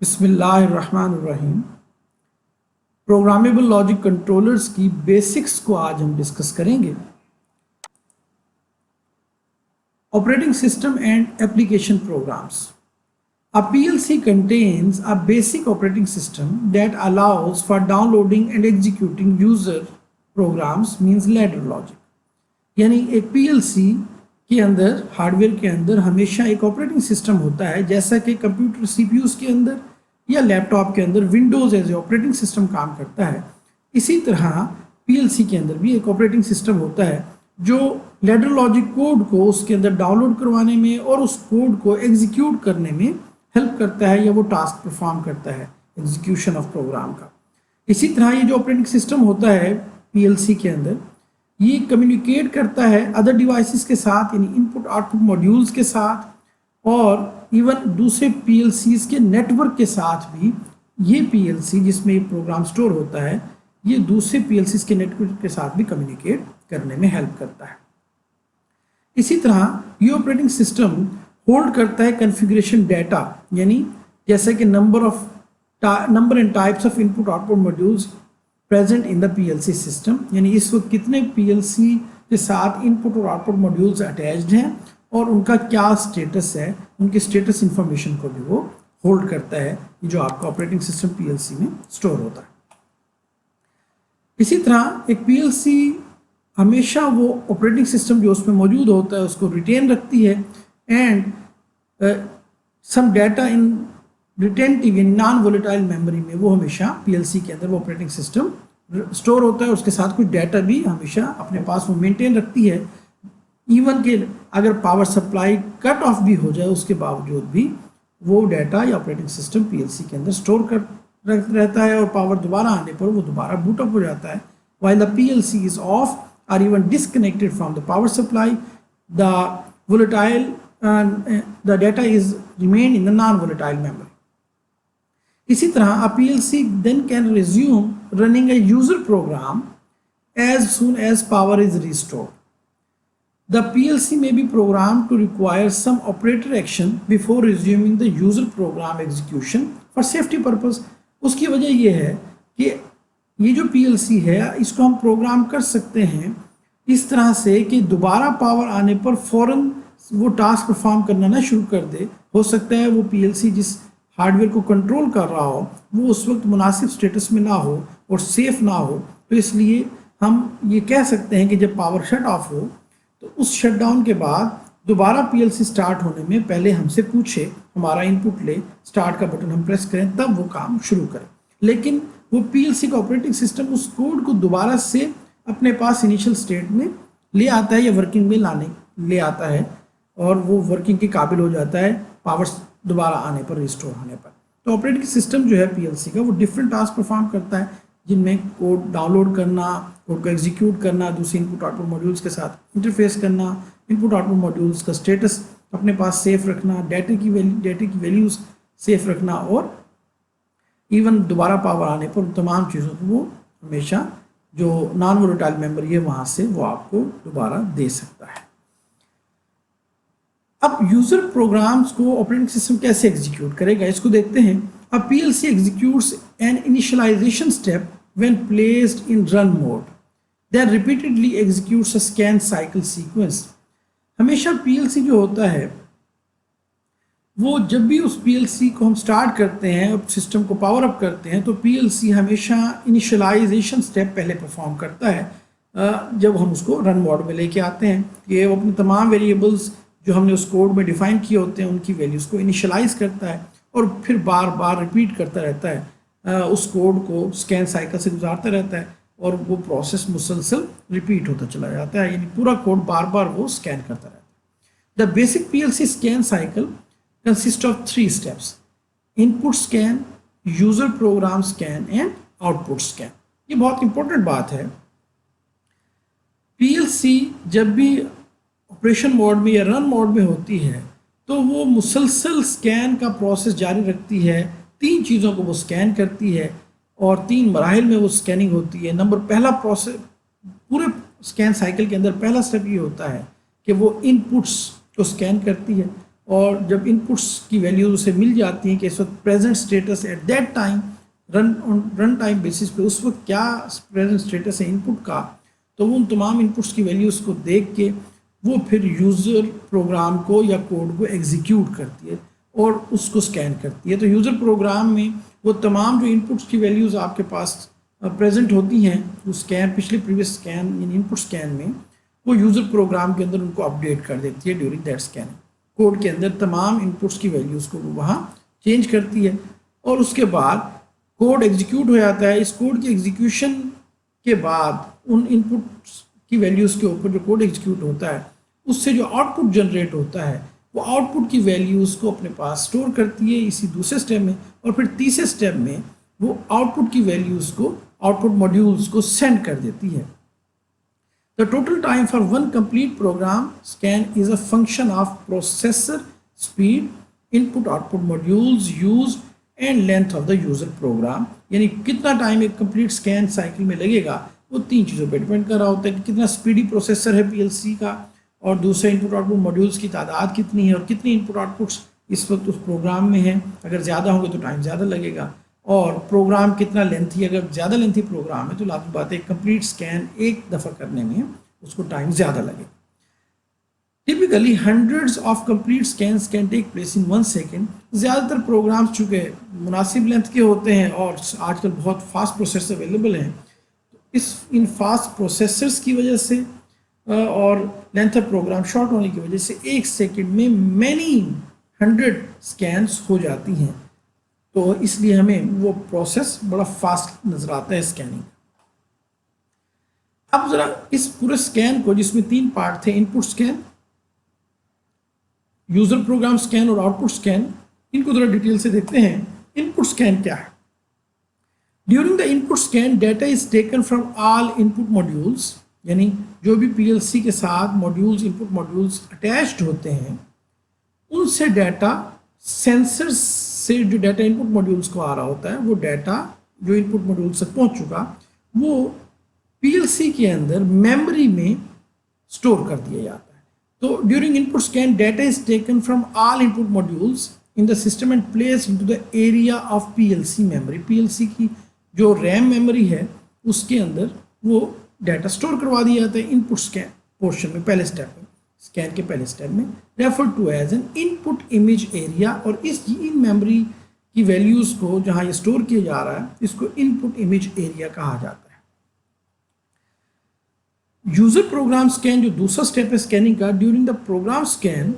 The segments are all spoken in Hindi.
बिस्मिल्लाहिर्रहमानिर्रहीम। प्रोग्रामेबल लॉजिक कंट्रोलर्स की बेसिक्स को आज हम डिस्कस करेंगे। Operating system and application programs. A PLC contains a basic operating system that allows for downloading and executing user programs, means ladder logic। यानी एक PLC के अंदर, हार्डवेयर के अंदर हमेशा एक ऑपरेटिंग सिस्टम होता है, जैसा कि कंप्यूटर CPUs के अंदर या लैपटॉप के अंदर Windows as a operating system काम करता है। इसी तरह PLC के अंदर भी एक ऑपरेटिंग सिस्टम होता है जो लैडर लॉजिक कोड को उसके अंदर डाउनलोड करवाने में और उस कोड को एग्जीक्यूट करने में हेल्प करता है, या वो टास्क परफॉर्म करता है एग्जीक्यूशन ऑफ प्रोग्राम का। इसी तरह ये जो ऑपरेटिंग सिस्टम होता है PLC के अंदर, ये कम्युनिकेट करता है अदर डिवाइसेस के साथ, यानी इनपुट आउटपुट मॉड्यूल्स के साथ, और इवन दूसरे PLCs के नेटवर्क के साथ भी। ये PLC जिसमें ये प्रोग्राम स्टोर होता है, ये दूसरे PLCs के नेटवर्क के साथ भी कम्युनिकेट करने में हेल्प करता है। इसी तरह ये ऑपरेटिंग सिस्टम होल्ड करता है कॉन्फ़िगरेशन डाटा, यानी जैसे कि number and types of input output modules present in the PLC system, यानी इस वक्त कितने PLC के साथ इनपुट और आउटपुट मॉड्यूल्स अटैच्ड हैं और उनका क्या स्टेटस है, उनकी स्टेटस इंफॉर्मेशन को भी वो होल्ड करता है, जो आपका ऑपरेटिंग सिस्टम PLC में स्टोर होता है। इसी तरह एक PLC हमेशा वो ऑपरेटिंग सिस्टम जो उसमें मौजूद होता है उसको रिटेन रखती है, and some data in retentive in non volatile memory में वो हमेशा PLC के अंदर वो ऑपरेटिंग सिस्टम स्टोर होता है। उसके साथ कुछ डाटा भी हमेशा अपने पास वो मेंटेन रखती है, इवन के अगर पावर सप्लाई कट ऑफ भी हो जाए उसके बावजूद भी वो डाटा या ऑपरेटिंग सिस्टम PLC के अंदर स्टोर कर रहता है, और पावर दोबारा आने पर वो दोबारा बूट अप हो जाता है। While the PLC is off और even disconnected from the power supply, the volatile the data is remain in the non-volatile memory। इसी तरह a PLC then can resume running a user program as soon as power is restored। The PLC may be programmed to require some operator action before resuming the user program execution for safety purpose। उसकी वजह ये है कि ये जो PLC है इसको हम प्रोग्राम कर सकते हैं इस तरह से कि दोबारा पावर आने पर फ़ौरन वो टास्क परफॉर्म करना ना शुरू कर दे। हो सकता है वो PLC जिस हार्डवेयर को कंट्रोल कर रहा हो वो उस वक्त मुनासिब स्टेटस में ना हो और सेफ ना हो, तो इसलिए हम ये कह सकते हैं कि जब पावर शट ऑफ हो तो उस शटडाउन के बाद दोबारा PLC स्टार्ट होने में पहले हमसे पूछे, हमारा इनपुट ले, स्टार्ट का बटन हम प्रेस करें, तब वो काम शुरू करें। लेकिन वो PLC का ऑपरेटिंग सिस्टम उस कोड को दोबारा से अपने पास इनिशियल स्टेट में ले आता है या वर्किंग में ले आता है, और वो वर्किंग के काबिल हो जाता है पावर दोबारा आने पर, रिस्टोर होने पर। तो ऑपरेटिंग सिस्टम जो है PLC का वो डिफरेंट टास्क परफॉर्म करता है, जिनमें कोड डाउनलोड करना, कोड को एग्जीक्यूट करना, दूसरे इनपुट आउटपुट मॉड्यूल्स के साथ इंटरफेस करना, इनपुट आउटपुट मॉड्यूल्स का स्टेटस अपने पास सेफ रखना, डाटा की वैल्यूज़ सेफ रखना, और इवन दोबारा पावर आने पर तमाम चीज़ों को वो हमेशा जो नॉन वोलेटाइल मेमोरी है वहाँ से वो आपको दोबारा दे सकता है। अब यूज़र प्रोग्राम्स को ऑपरेटिंग सिस्टम कैसे एग्जीक्यूट करेगा इसको देखते हैं। अब PLC executes an initialization step when placed in run mode, then repeatedly executes a scan cycle sequence. हमेशा PLC जो होता है वो जब भी उस PLC को हम स्टार्ट करते हैं, सिस्टम को पावर अप करते हैं, तो PLC हमेशा इनिशियलाइजेशन स्टेप पहले परफॉर्म करता है। जब हम उसको रन मोड में लेके आते हैं, ये वो अपने तमाम वेरिएबल्स जो हमने उस कोड में डिफाइन किए होते हैं उनकी वैल्यूज़ को इनिशियलाइज करता है, और फिर बार बार रिपीट करता रहता है, उस कोड को स्कैन साइकिल से गुजारता रहता है, और वो प्रोसेस मुसलसल रिपीट होता चला जाता है, यानी पूरा कोड बार बार वो स्कैन करता रहता है। The basic PLC scan cycle consist of 3 steps: input scan, user program scan and output scan। ये बहुत इंपॉर्टेंट बात है। PLC जब भी ऑपरेशन मोड में या रन मोड में होती है तो वो मुसलसल स्कैन का प्रोसेस जारी रखती है। 3 चीज़ों को वो स्कैन करती है और 3 मराहिल में वो स्कैनिंग होती है। पहला प्रोसेस पूरे स्कैन साइकिल के अंदर पहला स्टेप ये होता है कि वो इनपुट्स को स्कैन करती है। और जब इनपुट्स की वैल्यू उसे मिल जाती हैं कि इस वक्त present status at that time run time basis पे उस वक्त क्या प्रेजेंट स्टेटस है इनपुट का, तो वो उन तमाम इनपुट्स की वैल्यूज़ को देख के वो फिर यूज़र प्रोग्राम को या कोड को एग्जीक्यूट करती है और उसको स्कैन करती है। तो यूज़र प्रोग्राम में वो तमाम जो इनपुट्स की वैल्यूज़ आपके पास प्रेजेंट होती हैं, वो स्कैन पिछले प्रीवियस स्कैन यानी इनपुट स्कैन में वो यूज़र प्रोग्राम के अंदर उनको अपडेट कर देती है ड्यूरिंग दैट स्कैन। कोड के अंदर तमाम इनपुट्स की वैल्यूज़ को वो वहाँ चेंज करती है और उसके बाद कोड एग्जीक्यूट हो जाता है। इस कोड के एग्जीक्यूशन के बाद उन इनपुट्स की वैल्यूज़ के ऊपर जो कोड एग्जीक्यूट होता है उससे जो आउटपुट जनरेट होता है वो आउटपुट की वैल्यूज़ को अपने पास स्टोर करती है इसी दूसरे स्टेप में, और फिर तीसरे स्टेप में वो आउटपुट की वैल्यूज़ को आउटपुट मॉड्यूल्स को सेंड कर देती है। The total time for one complete program scan is a function of processor speed, input output modules use and length of the user program. यानी कितना टाइम एक कंप्लीट स्कैन साइकिल में लगेगा वो तीन चीज़ों पर डिपेंड कर रहा होता है कि कितना स्पीडी प्रोसेसर है पीएलसी का, और दूसरे इनपुट आउटपुट मॉड्यूल्स की तादाद कितनी है और कितनी इनपुट आउटपुट्स इस वक्त उस प्रोग्राम में है। अगर ज़्यादा होंगे तो टाइम ज़्यादा लगेगा, और प्रोग्राम कितना लेंथी, अगर ज़्यादा लेंथी प्रोग्राम है तो लाजमी बात है कंप्लीट स्कैन एक दफ़ा करने में उसको टाइम ज़्यादा लगेगा। Typically hundreds of complete scans can take place in 1 second. ज़्यादातर प्रोग्राम्स चूँकि मुनासिब लेंथ के होते हैं और आजकल बहुत फास्ट प्रोसेसर अवेलेबल हैं, तो इन फास्ट प्रोसेसर्स की वजह से और लेंथ ऑफ प्रोग्राम शॉर्ट होने की वजह से 1 सेकेंड में मैनी 100 स्कैन्स हो जाती हैं, तो इसलिए हमें वो प्रोसेस बड़ा फास्ट नज़र आता है स्कैनिंग। अब ज़रा इस पूरे स्कैन को, जिसमें 3 पार्ट थे, input scan, user program scan और आउटपुट स्कैन, इनको ज़रा डिटेल से देखते हैं। इनपुट स्कैन क्या है? During the input scan data is taken from all input modules, यानी जो भी पीएलसी के साथ मॉड्यूल्स, इनपुट मॉड्यूल्स अटैच्ड होते हैं, उनसे डाटा सेंसर्स से जो डाटा इनपुट मॉड्यूल्स को आ रहा होता है, वो डाटा जो इनपुट मॉड्यूल्स तक पहुंच चुका, वो पीएलसी के अंदर मेमोरी में स्टोर कर दिया जाता है। तो during input scan data is taken from all input modules in the system and placed into the area of PLC memory. PLC की जो रैम मेमोरी है उसके अंदर वो डाटा स्टोर करवा दिया जाता है इनपुट स्कैन पोर्शन में, पहले स्टेप में, स्कैन के पहले स्टेप में, refer to as an input image area. और इन मेमोरी की वैल्यूज़ को जहाँ ये स्टोर किया जा रहा है इसको इनपुट इमेज एरिया कहा जाता है। यूजर प्रोग्राम स्कैन जो दूसरा स्टेप है स्कैनिंग का, during the program scan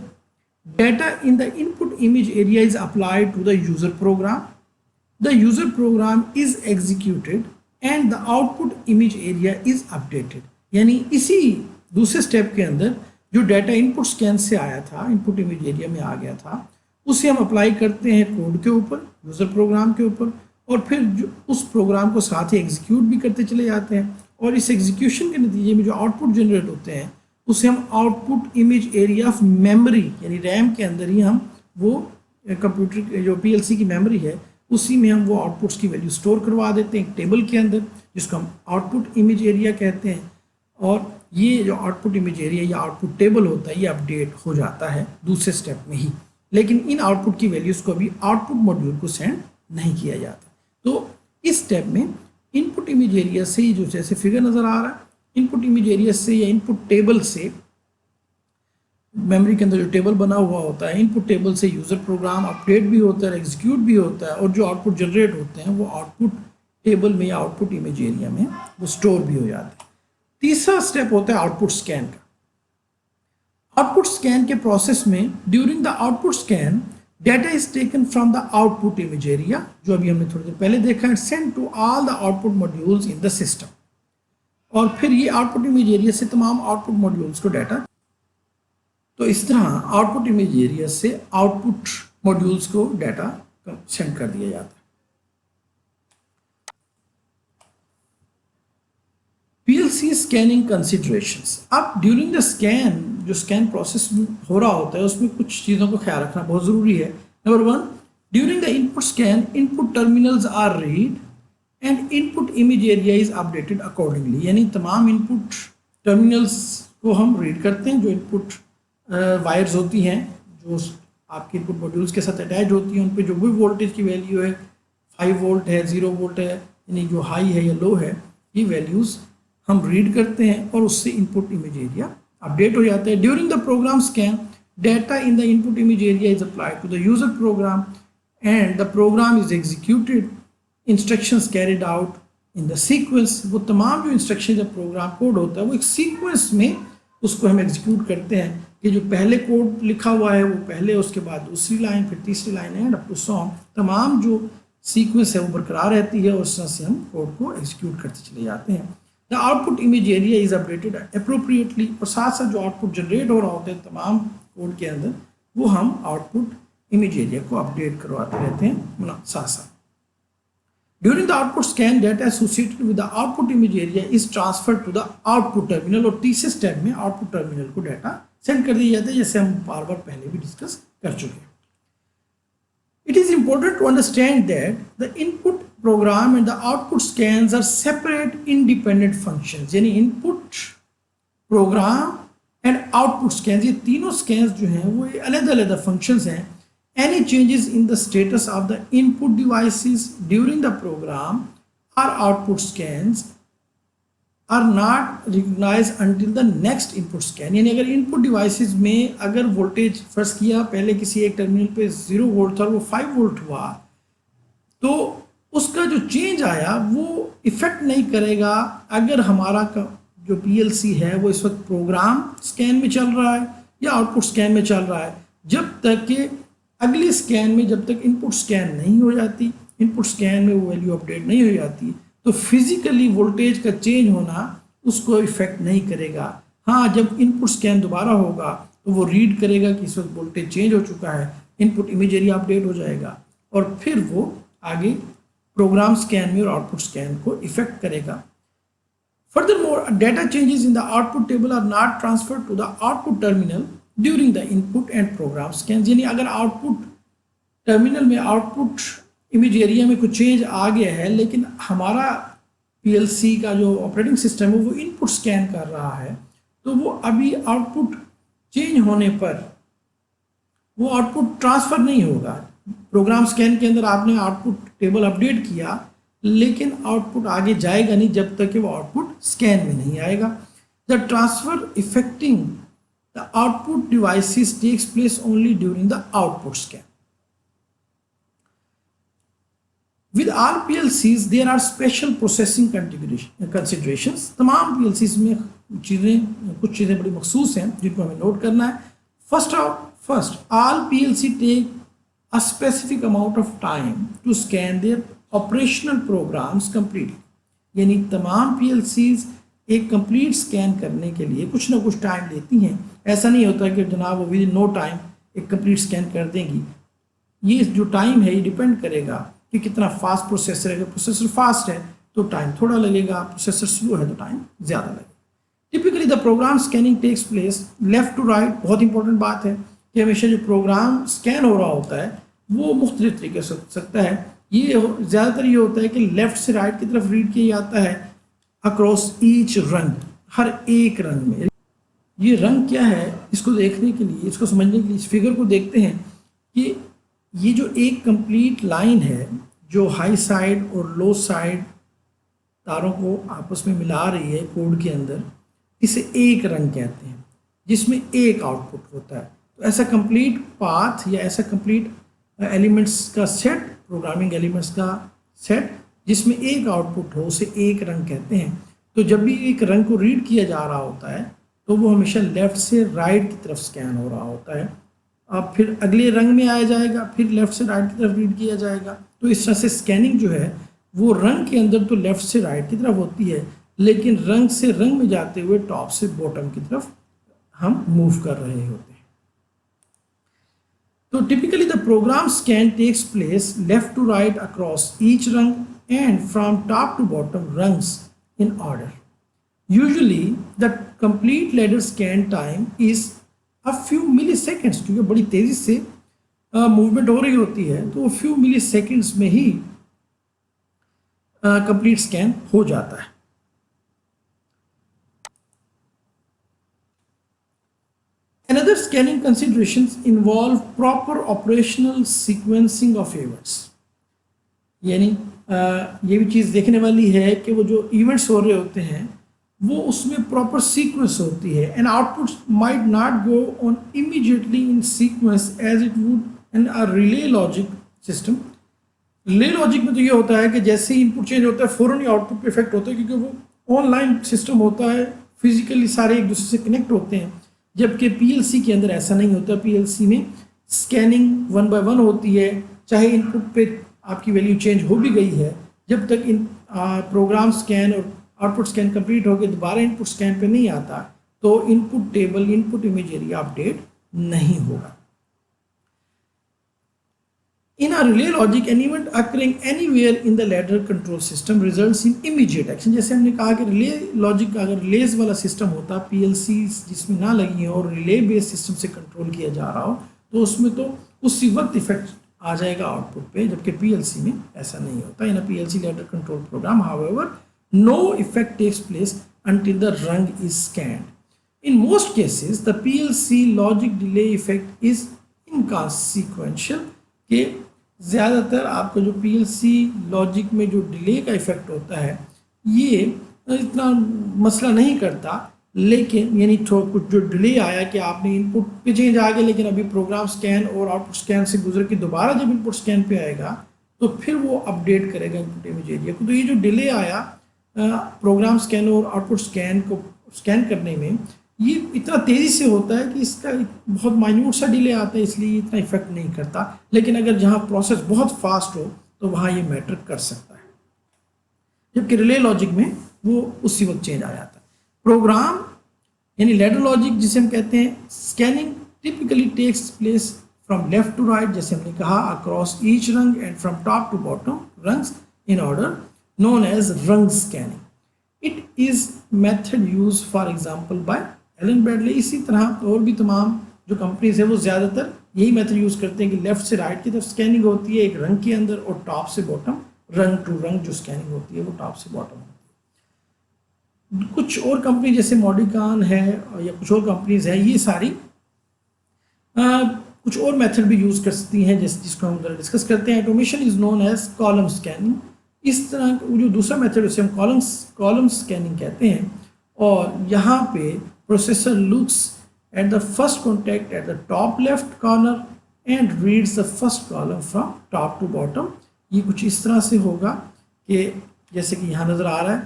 data in the input image area is applied to the user program, the user program is executed and the output image area is updated. यानी इसी दूसरे स्टेप के अंदर जो डाटा इनपुट स्कैन से आया था, इनपुट इमेज एरिया में आ गया था, उसे हम अप्लाई करते हैं कोड के ऊपर, यूज़र प्रोग्राम के ऊपर, और फिर जो उस प्रोग्राम को साथ ही एग्जीक्यूट भी करते चले जाते हैं, और इस एग्जीक्यूशन के नतीजे में जो आउटपुट जनरेट होते हैं उसे हम output image area of memory यानी रैम के अंदर ही हम वो कंप्यूटर जो पीएलसी की मेमोरी है उसी में हम वो आउटपुट्स की वैल्यू स्टोर करवा देते हैं एक टेबल के अंदर, जिसको हम आउटपुट इमेज एरिया कहते हैं। और ये जो आउटपुट इमेज एरिया या आउटपुट टेबल होता है ये अपडेट हो जाता है दूसरे स्टेप में ही, लेकिन इन आउटपुट की वैल्यूज़ को अभी आउटपुट मॉड्यूल को सेंड नहीं किया जाता। तो इस स्टेप में इनपुट इमेज एरिया से जो जैसे फिगर नज़र आ रहा है, इनपुट इमेज एरिया से या इनपुट टेबल से, मेमोरी के अंदर जो टेबल बना हुआ होता है, इनपुट टेबल से यूज़र प्रोग्राम अपडेट भी होता है, एग्जीक्यूट भी होता है, और जो आउटपुट जनरेट होते हैं वो आउटपुट टेबल में या आउटपुट इमेज एरिया में वो स्टोर भी हो जाते हैं। तीसरा स्टेप होता है आउटपुट स्कैन का। आउटपुट स्कैन के प्रोसेस में during the output scan data is taken from the output image area, जो अभी हमने थोड़ी देर पहले देखा है, send to all the output modules in the system. और फिर ये आउटपुट इमेज एरिया से तमाम आउटपुट मॉड्यूल्स को डाटा, तो इस तरह आउटपुट इमेज एरिया से आउटपुट मॉड्यूल्स को डाटा सेंड कर दिया जाता है। PLC scanning considerations. अब ड्यूरिंग द स्कैन, जो स्कैन प्रोसेस हो रहा होता है उसमें कुछ चीज़ों को ख्याल रखना बहुत ज़रूरी है। Number 1, during the input scan input terminals are read and input image area is updated accordingly. यानी तमाम इनपुट टर्मिनल्स को हम रीड करते हैं, जो इनपुट वायर्स होती हैं जो आपके इनपुट मॉड्यूल्स के साथ अटैच होती हैं, उन पे जो भी वोल्टेज की वैल्यू है 5 वोल्ट है, 0 वोल्ट है, यानी जो हाई है या लो है, ये वैल्यूज़ हम रीड करते हैं और उससे इनपुट इमेज एरिया अपडेट हो जाता है। During the program scan data in the input image area is applied to the user program and the program is executed, instructions carried out in the sequence। वो तमाम जो इंस्ट्रक्शन जब प्रोग्राम कोड होता है वो एक सीक्वेंस में उसको हम एग्जीक्यूट करते हैं कि जो पहले कोड लिखा हुआ है वो पहले, उसके बाद दूसरी लाइन, फिर तीसरी line and up to song, तमाम जो सीक्वेंस है वो बरकरार रहती है और उस तरह से हम कोड को एग्जीक्यूट करते चले जाते हैं। The output image area is updated appropriately, और साथ साथ जो आउटपुट जनरेट हो रहा होता है तमाम कोड के अंदर वो हम आउटपुट इमेज एरिया को अपडेट करवाते रहते हैं साथ साथ। During the output scan data associated with the output image area is transferred to the output terminal, और तीसरे स्टेप में आउटपुट टर्मिनल को डाटा सेंड कर दिया जाता है, जैसे हम बार बार पहले भी डिस्कस कर चुके हैं। It is important to understand that the input program and the output scans are separate independent functions, यानी input program and output scans, ये तीनों scans जो हैं वो अलग अलग functions हैं। Any changes in the status of the input devices during the program or output scans are not recognized until the next input scan, यानी अगर इनपुट डिवाइसेस में अगर वोल्टेज फर्ज किया पहले किसी एक टर्मिनल पे 0 वोल्ट था और वो 5 वोल्ट हुआ, तो उसका जो चेंज आया वो इफेक्ट नहीं करेगा अगर हमारा जो पीएलसी है वो इस वक्त प्रोग्राम स्कैन में चल रहा है या आउटपुट स्कैन में चल रहा है, जब तक कि अगले स्कैन में जब तक इनपुट स्कैन नहीं हो जाती, इनपुट स्कैन में वो वैल्यू अपडेट नहीं हो जाती, तो फिजिकली वोल्टेज का चेंज होना उसको इफेक्ट नहीं करेगा। हाँ, जब इनपुट स्कैन दोबारा होगा तो वो रीड करेगा कि इस वक्त वोल्टेज चेंज हो चुका है, इनपुट इमेज एरिया अपडेट हो जाएगा और फिर वो आगे प्रोग्राम स्कैन में और आउटपुट स्कैन को इफेक्ट करेगा। Furthermore, data changes in the output table are not transferred to the output terminal during the input and program scan, यानी अगर आउटपुट टर्मिनल में आउटपुट इमेज एरिया में कुछ चेंज आ गया है लेकिन हमारा पीएलसी का जो ऑपरेटिंग सिस्टम है वो इनपुट स्कैन कर रहा है, तो वो अभी आउटपुट चेंज होने पर वो आउटपुट ट्रांसफ़र नहीं होगा। प्रोग्राम स्कैन के अंदर आपने आउटपुट टेबल अपडेट किया लेकिन आउटपुट आगे जाएगा नहीं जब तक कि वो आउटपुट स्कैन में नहीं आएगा। The transfer effecting the output devices takes place only during the output scan. With all PLCs, there are special processing considerations। तमाम PLCs में कुछ चीज़ें बड़ी मखसूस हैं जिनको हमें नोट करना है। First, all PLC take a specific amount of time to scan their operational programs completely, यानी तमाम PLCs एक कंप्लीट स्कैन करने के लिए कुछ ना कुछ टाइम लेती हैं। ऐसा नहीं होता कि जनाब वो विद नो टाइम एक कंप्लीट स्कैन कर देंगी। ये जो टाइम है ये डिपेंड करेगा कि कितना फास्ट प्रोसेसर है। अगर प्रोसेसर फास्ट है तो टाइम थोड़ा लगेगा, प्रोसेसर स्लो है तो टाइम ज़्यादा लगेगा। Typically the program scanning takes place left to right. बहुत इंपॉर्टेंट बात है कि हमेशा जो प्रोग्राम स्कैन हो रहा होता है वो मुख्तलिफ तरीके से हो सकता है। ये ज़्यादातर ये होता है कि लेफ़्ट से राइट की तरफ रीड किया जाता है अक्रॉस ईच रंग, हर एक रंग में। ये रंग क्या है इसको देखने के लिए, इसको समझने के लिए इस फिगर को देखते हैं कि ये जो एक कंप्लीट लाइन है जो हाई साइड और लो साइड तारों को आपस में मिला रही है कोड के अंदर, इसे एक रंग कहते हैं जिसमें एक आउटपुट होता है। तो ऐसा कंप्लीट पाथ या ऐसा कंप्लीट एलिमेंट्स का सेट, प्रोग्रामिंग एलिमेंट्स का सेट जिसमें एक आउटपुट हो उसे एक रंग कहते हैं। तो जब भी एक रंग को रीड किया जा रहा होता है तो वो हमेशा लेफ़्ट से राइट की तरफ स्कैन हो रहा होता है। अब फिर अगले रंग में आया जाएगा, फिर लेफ़्ट से राइट की तरफ रीड किया जाएगा। तो इस तरह से स्कैनिंग जो है वो रंग के अंदर तो लेफ़्ट से राइट की तरफ होती है, लेकिन रंग से रंग में जाते हुए टॉप से बॉटम की तरफ हम मूव कर रहे होते हैं। तो typically the program scan takes place left to right across each rung and from top to bottom rungs in order. Usually the complete ladder scan time is a few milliseconds, क्योंकि बड़ी तेज़ी से मूवमेंट हो रही होती है तो वो फ्यू मिली सेकेंड्स में ही कंप्लीट स्कैन हो जाता है। Another scanning considerations involve proper operational sequencing of events. यानी ये भी चीज़ देखने वाली है कि वो जो इवेंट्स हो रहे होते हैं वो उसमें प्रॉपर सीक्वेंस होती है and output might not go on immediately in sequence as it would in a relay logic system. Relay logic में तो ये होता है कि जैसे ही इनपुट चेंज होता है फ़ौरन ही आउटपुट पे इफेक्ट होता है, क्योंकि वो ऑनलाइन सिस्टम होता है, फिजिकली सारे एक दूसरे से कनेक्ट होते हैं. जबकि पीएलसी के अंदर ऐसा नहीं होता. पीएलसी में स्कैनिंग 1 बाय 1 होती है, चाहे इनपुट पे आपकी वैल्यू चेंज हो भी गई है, जब तक इन प्रोग्राम स्कैन और आउटपुट स्कैन कंप्लीट होकर दोबारा इनपुट स्कैन पे नहीं आता तो input table, input image area update नहीं होगा. In a relay logic, an event occurring anywhere in the ladder control system results in immediate action. जैसे हमने कहा कि रिले लॉजिक अगर रिलेज वाला सिस्टम होता, पीएलसी जिसमें ना लगी हो और रिले बेस्ड सिस्टम से कंट्रोल किया जा रहा हो, तो उसमें तो उसी वक्त इफेक्ट आ जाएगा आउटपुट पे, जबकि पीएलसी में ऐसा नहीं होता. In a PLC ladder control program, however, no effect takes place until the rung is scanned. In most cases, the PLC logic delay effect is inconsequential. कि ज़्यादातर आपका जो PLC लॉजिक में जो डिले का इफेक्ट होता है ये इतना मसला नहीं करता, लेकिन यानी कुछ जो डिले आया कि आपने इनपुट पे चेंज आ गया, लेकिन अभी प्रोग्राम स्कैन और आउटपुट स्कैन से गुजर के दोबारा जब इनपुट स्कैन पे आएगा तो फिर वो अपडेट करेगा इनपुट इमेज एरिया को. तो ये जो डिले आया प्रोग्राम स्कैन और आउटपुट स्कैन को स्कैन करने में, ये इतना तेज़ी से होता है कि इसका बहुत माइन्यूट सा डिले आता है, इसलिए ये इतना इफेक्ट नहीं करता. लेकिन अगर जहाँ प्रोसेस बहुत फास्ट हो तो वहाँ ये मैटर कर सकता है, जबकि रिले लॉजिक में वो उसी वक्त चेंज आ जाता है. प्रोग्राम यानी लैडर लॉजिक जिसे हम कहते हैं, scanning typically takes place from left to right, जैसे हमने कहा, across each rung and from top to bottom rungs in order, known as rung scanning. It is method used for example by Allen Bradley. इसी तरह और भी तमाम जो कंपनीज है वो ज़्यादातर यही मेथड यूज़ करते हैं कि लेफ़्ट से राइट की तरफ स्कैनिंग होती है एक रंग के अंदर, और टॉप से बॉटम, रंग टू रंग जो स्कैनिंग होती है वो टॉप से बॉटम होती है. कुछ और कंपनी जैसे मॉडिकॉन है या कुछ और कंपनीज हैं, ये सारी कुछ और मेथड भी यूज़ कर सकती हैं, जिसको हम डिस्कस करते हैं. Automation is known as column scanning. इस तरह जो दूसरा मेथड उसे हम कॉलम स्कैनिंग कहते हैं, और यहाँ पे processor looks at the first contact at the top left corner and reads the first column from top to bottom. ये कुछ इस तरह से होगा कि जैसे कि यहाँ नज़र आ रहा है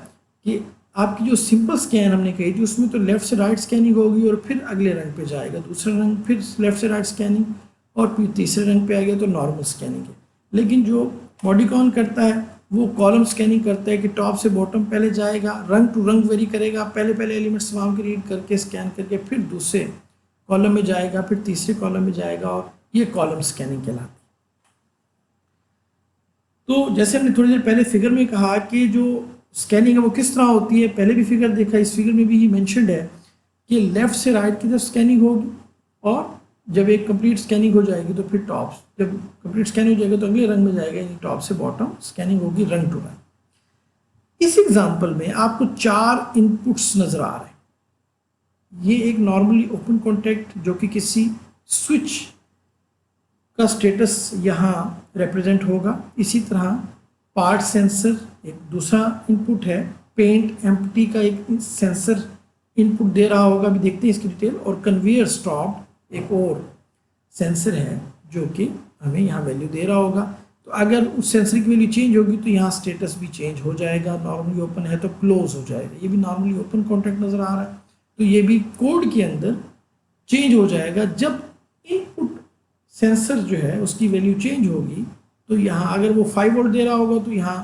कि आपकी जो सिंपल स्कैन हमने कही थी उसमें तो लेफ़्ट से राइट स्कैनिंग होगी और फिर अगले रंग पे जाएगा, दूसरा रंग फिर लेफ़्ट से राइट स्कैनिंग, और फिर तीसरे रंग पे आ गया तो नॉर्मल स्कैनिंग है. लेकिन जो मॉडिकॉन करता है वो कॉलम स्कैनिंग करता है कि टॉप से बॉटम पहले जाएगा, रंग टू रंग वेरी करेगा, पहले एलिमेंट्स वहाँ के रीड करके स्कैन करके फिर दूसरे कॉलम में जाएगा, फिर तीसरे कॉलम में जाएगा, और ये कॉलम स्कैनिंग कहलाती है. तो जैसे हमने थोड़ी देर पहले फिगर में कहा कि जो स्कैनिंग है वो किस तरह होती है, पहले भी फिगर देखा, इस फिगर में भी ये मेंशन्ड है कि लेफ़्ट से राइट की तरफ स्कैनिंग होगी, और जब एक कंप्लीट स्कैनिंग हो जाएगी तो फिर टॉप, जब कंप्लीट स्कैनिंग हो जाएगा तो अगले रंग में जाएगा, यानी टॉप से बॉटम स्कैनिंग होगी रंग टू रंग. इस एग्जांपल में आपको 4 इनपुट्स नज़र आ रहे हैं. ये एक नॉर्मली ओपन कॉन्टैक्ट जो कि किसी स्विच का स्टेटस यहाँ रिप्रेजेंट होगा. इसी तरह पार्ट सेंसर एक दूसरा इनपुट है, पेंट एम्प्टी का एक सेंसर इनपुट दे रहा होगा, अभी देखते हैं इसकी डिटेल, और कन्वेयर स्टॉप एक और सेंसर है जो कि हमें यहाँ वैल्यू दे रहा होगा. तो अगर उस सेंसर की वैल्यू चेंज होगी तो यहाँ स्टेटस भी चेंज हो जाएगा. नॉर्मली ओपन है तो क्लोज हो जाएगा. ये भी नॉर्मली ओपन कॉन्टैक्ट नज़र आ रहा है, तो ये भी कोड के अंदर चेंज हो जाएगा. जब इनपुट सेंसर जो है उसकी वैल्यू चेंज होगी तो यहाँ अगर वो 5 वोल्ट दे रहा होगा तो यहाँ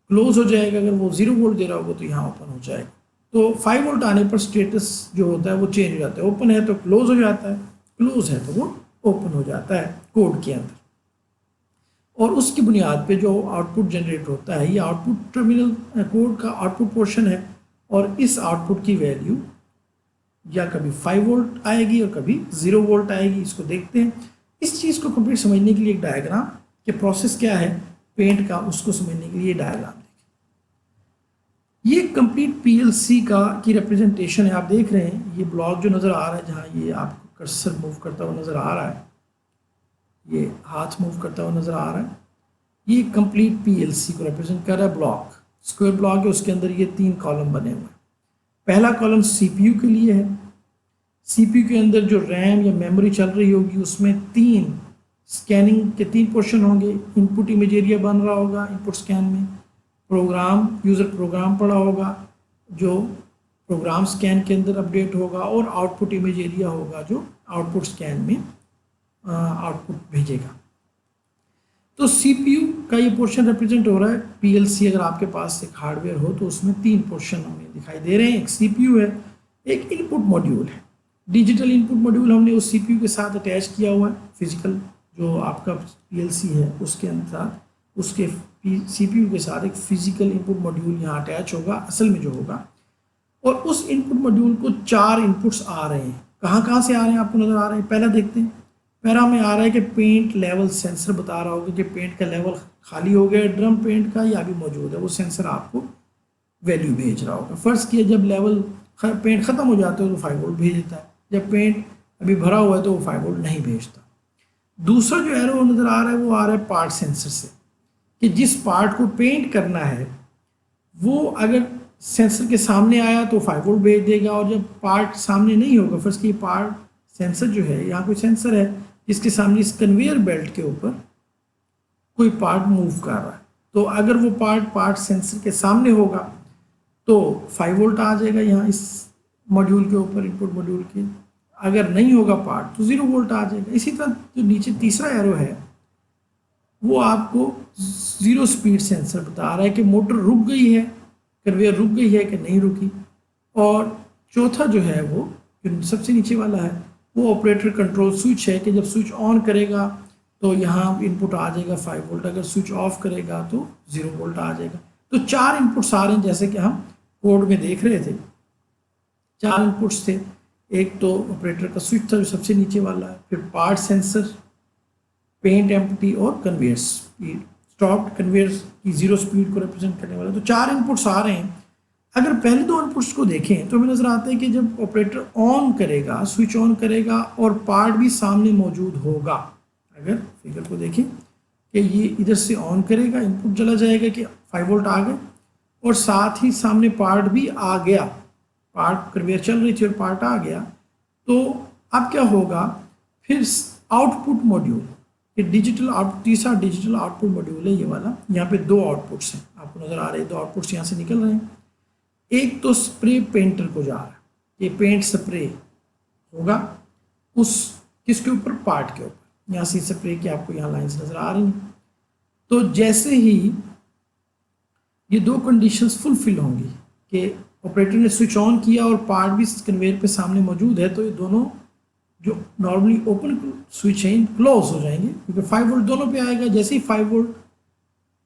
क्लोज हो जाएगा, अगर वो 0 वोल्ट दे रहा होगा तो यहाँ ओपन हो जाएगा. तो 5 वोल्ट आने पर स्टेटस जो होता है वो चेंज हो जाता है. ओपन है तो क्लोज हो जाता है, क्लोज है तो वो ओपन हो जाता है कोड के अंदर. और उसकी बुनियाद पे जो आउटपुट जनरेट होता है, ये आउटपुट टर्मिनल कोड का आउटपुट पोर्शन है, और इस आउटपुट की वैल्यू या कभी 5 वोल्ट आएगी और कभी 0 वोल्ट आएगी. इसको देखते हैं. इस चीज़ को कंप्लीट समझने के लिए एक डायग्राम कि प्रोसेस क्या है पेंट का, उसको समझने के लिए डायग्राम देखें. ये कंप्लीट पीएलसी का की रिप्रेजेंटेशन है. आप देख रहे हैं ये ब्लॉक जो नज़र आ रहा है जहाँ ये आपको कर्सर मूव करता हुआ नज़र आ रहा है, ये हाथ मूव करता हुआ नज़र आ रहा है, ये कंप्लीट पीएलसी को रिप्रेजेंट कर रहा है। ब्लॉक, स्क्वायर ब्लॉक है, उसके अंदर ये 3 कॉलम बने हुए हैं। पहला कॉलम सीपीयू के लिए है। सीपीयू के अंदर जो रैम या मेमोरी चल रही होगी उसमें 3 स्कैनिंग के 3 पोर्शन होंगे। इनपुट इमेज एरिया बन रहा होगा इनपुट स्कैन में, प्रोग्राम यूज़र प्रोग्राम पड़ा होगा जो प्रोग्राम स्कैन के अंदर अपडेट होगा, और आउटपुट इमेज एरिया होगा जो आउटपुट स्कैन में आउटपुट भेजेगा। तो सीपीयू का ये पोर्शन रिप्रेजेंट हो रहा है। पीएलसी अगर आपके पास एक हार्डवेयर हो तो उसमें 3 पोर्शन हमें दिखाई दे रहे हैं। एक सीपीयू है, एक इनपुट मॉड्यूल है। डिजिटल इनपुट मॉड्यूल हमने उस सीपीयू के साथ अटैच किया हुआ है। फिजिकल जो आपका पीएलसी है उसके अंदर उसके सीपीयू के साथ एक फिजिकल इनपुट मॉड्यूल यहाँ अटैच होगा असल में जो होगा, और उस इनपुट मॉड्यूल को 4 इनपुट्स आ रहे हैं। कहाँ से आ रहे हैं आपको नज़र आ रहे हैं। पहला देखते हैं, पहला में आ रहा है कि पेंट लेवल सेंसर बता रहा होगा कि पेंट का लेवल खाली हो गया ड्रम पेंट का या अभी मौजूद है, वो सेंसर आपको वैल्यू भेज रहा होगा। फ़र्ज़ किया जब लेवल पेंट ख़त्म हो जाता है तो 5 वोल्ट भेज देता है, जब पेंट अभी भरा हुआ है तो वो 5 वोल्ट नहीं भेजता। दूसरा जो एरो नज़र आ रहा है वो आ रहा है पार्ट सेंसर से, कि जिस पार्ट को पेंट करना है वो अगर सेंसर के सामने आया तो 5 वोल्ट भेज देगा, और जब पार्ट सामने नहीं होगा, फर्स्ट की पार्ट सेंसर जो है, यहाँ कोई सेंसर है जिसके सामने इस कन्वेयर बेल्ट के ऊपर कोई पार्ट मूव कर रहा है, तो अगर वो पार्ट सेंसर के सामने होगा तो 5 वोल्ट आ जाएगा यहाँ इस मॉड्यूल के ऊपर, इनपुट मॉड्यूल के। अगर नहीं होगा पार्ट तो 0 वोल्ट आ जाएगा। इसी तरह जो नीचे तीसरा एरो है वो आपको 0 स्पीड सेंसर बता रहा है कि मोटर रुक गई है, कन्वेयर रुक गई है कि नहीं रुकी। और चौथा जो है वो जो सबसे नीचे वाला है वो ऑपरेटर कंट्रोल स्विच है, कि जब स्विच ऑन करेगा तो यहाँ इनपुट आ जाएगा 5 वोल्ट, अगर स्विच ऑफ करेगा तो 0 वोल्ट आ जाएगा। तो 4 इनपुट्स आ रहे हैं जैसे कि हम कोड में देख रहे थे। 4 इनपुट्स थे, एक तो ऑपरेटर का स्विच था जो सबसे नीचे वाला है, फिर पार्ट सेंसर, पेंट एम्प्टी और कन्वेयर स्पीड, स्टॉप्ड कन्वेयर की 0 स्पीड को रिप्रेजेंट करने वाला। तो 4 इनपुट्स आ रहे हैं। अगर पहले 2 इनपुट्स को देखें तो हमें नज़र आता है कि जब ऑपरेटर ऑन करेगा, स्विच ऑन करेगा और पार्ट भी सामने मौजूद होगा, अगर फिगर को देखें कि ये इधर से ऑन करेगा, इनपुट चला जाएगा कि 5 वोल्ट आ गए, और साथ ही सामने पार्ट भी आ गया, पार्ट कन्वेयर चल रही थी और पार्ट आ गया, तो अब क्या होगा, फिर आउटपुट मॉड्यूल, ये डिजिटल आउटपुट, तीसरा डिजिटल आउटपुट मॉड्यूल है ये वाला। यहाँ पे 2 आउटपुट्स हैं, आपको नज़र आ रहे हैं 2 आउटपुट्स यहाँ से निकल रहे हैं। एक तो स्प्रे पेंटर को जा रहा है, ये पेंट स्प्रे होगा उस किसके ऊपर, पार्ट के ऊपर। यहाँ से स्प्रे की आपको यहाँ लाइंस नज़र आ रही हैं। तो जैसे ही ये 2 कंडीशंस फुलफिल होंगी कि ऑपरेटर ने स्विच ऑन किया और पार्ट भी कन्वेयर पे सामने मौजूद है, तो ये दोनों जो नॉर्मली ओपन स्विच है क्लोज हो जाएंगे, क्योंकि 5 वोल्ट दोनों पे आएगा। जैसे ही 5 वोल्ट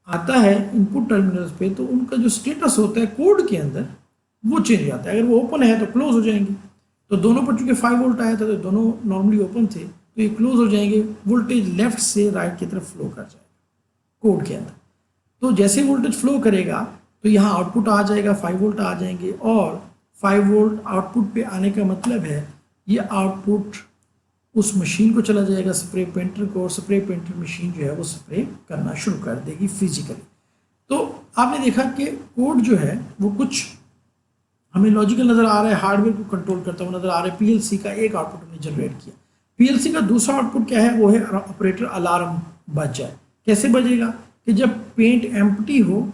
आता है इनपुट टर्मिनल्स पे तो उनका जो स्टेटस होता है कोड के अंदर वो चेंज हो जाता है। अगर वो ओपन है तो क्लोज हो जाएंगे, तो दोनों पर चूंकि 5 वोल्ट आया था तो दोनों नॉर्मली ओपन थे, तो ये क्लोज हो जाएंगे। वोल्टेज लेफ्ट से राइट की तरफ फ्लो कर जाएगा कोड के अंदर। तो जैसे वोल्टेज फ्लो करेगा तो यहाँ आउटपुट आ जाएगा, 5 वोल्ट आ जाएंगे, और 5 वोल्ट आउटपुट पे आने का मतलब है ये आउटपुट उस मशीन को चला जाएगा, स्प्रे पेंटर को, और स्प्रे पेंटर मशीन जो है वो स्प्रे करना शुरू कर देगी फिजिकली। तो आपने देखा कि कोड जो है वो कुछ हमें लॉजिकल नज़र आ रहा है, हार्डवेयर को कंट्रोल करता हुआ नज़र आ रहा है। पीएलसी का एक आउटपुट हमने जनरेट किया। पीएलसी का दूसरा आउटपुट क्या है, वो है ऑपरेटर अलार्म बज जाए। कैसे बजेगा, कि जब पेंट एम्प्टी हो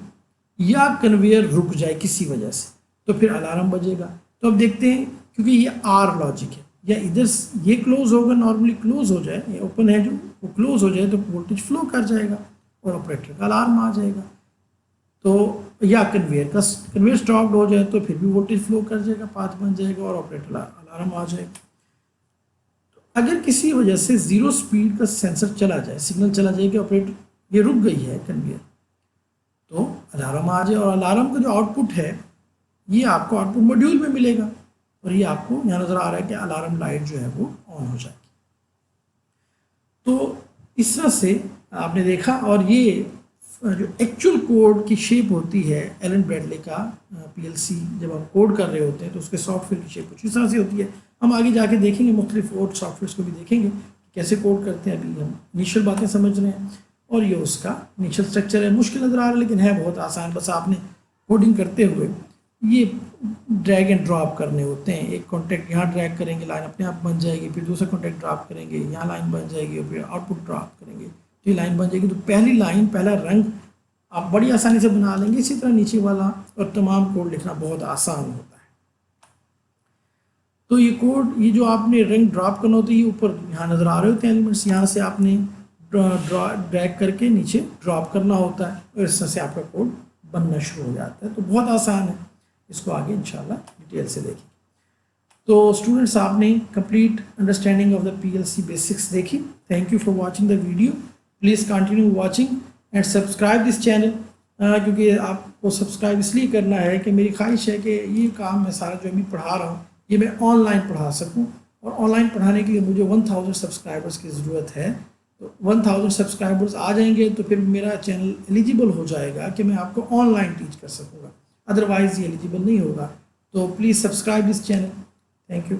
या कन्वेयर रुक जाए किसी वजह से, तो फिर अलार्म बजेगा। तो अब देखते हैं, क्योंकि ये आर लॉजिक है, या इधर ये क्लोज होगा, नॉर्मली क्लोज हो जाए, ये ओपन है जो वो क्लोज हो जाए तो वोल्टेज फ्लो कर जाएगा और ऑपरेटर का अलार्म आ जाएगा। तो या कन्वेयर स्टॉप्ड हो जाए तो फिर भी वोल्टेज फ्लो कर जाएगा, पाथ बन जाएगा और ऑपरेटर अलार्म आ जाएगा। तो अगर किसी वजह से 0 स्पीड का सेंसर चला जाए, सिग्नल चला जाए कि ऑपरेटर ये रुक गई है कन्वेयर, तो अलार्म आ जाए, और अलार्म का जो आउटपुट है ये आपको आउटपुट मॉड्यूल में मिलेगा, और ये आपको यहाँ नज़र आ रहा है कि अलार्म लाइट जो है वो ऑन हो जाएगी। तो इस तरह से आपने देखा, और ये जो एक्चुअल कोड की शेप होती है एलन ब्रैडले का पीएलसी, जब हम कोड कर रहे होते हैं तो उसके सॉफ्टवेयर की शेप कुछ इस तरह से होती है। हम आगे जाके देखेंगे, मुख्तलिफ और सॉफ्टवेयर को भी देखेंगे कैसे कोड करते हैं। अभी हम इनिशियल बातें समझ रहे हैं और ये उसका इनिशियल स्ट्रक्चर है। मुश्किल नज़र आ रहा है लेकिन है बहुत आसान। बस आपने कोडिंग करते हुए ये ड्रैग एंड ड्रॉप करने होते हैं। एक कॉन्टेक्ट यहाँ ड्रैग करेंगे, लाइन अपने आप बन जाएगी, फिर दूसरा कॉन्टेक्ट ड्रॉप करेंगे, यहाँ लाइन बन जाएगी, और फिर आउटपुट ड्रॉप करेंगे तो ये लाइन बन जाएगी। तो पहली लाइन, पहला रंग आप बड़ी आसानी से बना लेंगे। इसी तरह नीचे वाला और तमाम कोड लिखना बहुत आसान होता है। तो ये कोड, ये जो आपने रंग ड्रॉप करना होता है, ये ऊपर यहाँ नज़र आ रहे होते हैं एलिमेंट्स, यहाँ से आपने ड्रैग करके नीचे ड्रॉप करना होता है और इस तरह से आपका कोड बनना शुरू हो जाता है। तो बहुत आसान है, इसको आगे इंशाल्लाह डिटेल से देखेंगे। तो स्टूडेंट्स, आपने complete understanding of the PLC basics देखी। Thank you for watching the video. Please continue watching and subscribe this channel, क्योंकि आपको सब्सक्राइब इसलिए करना है कि मेरी ख्वाहिश है कि ये काम मैं सारा जो अभी पढ़ा रहा हूँ ये मैं ऑनलाइन पढ़ा सकूँ, और ऑनलाइन पढ़ाने के लिए मुझे 1000 सब्सक्राइबर्स की ज़रूरत है। तो 1000 सब्सक्राइबर्स आ जाएंगे तो फिर मेरा चैनल एलिजिबल हो जाएगा कि मैं आपको ऑनलाइन टीच कर सकूँगा, अदरवाइज़ ये एलिजिबल नहीं होगा। तो please subscribe this channel. Thank you.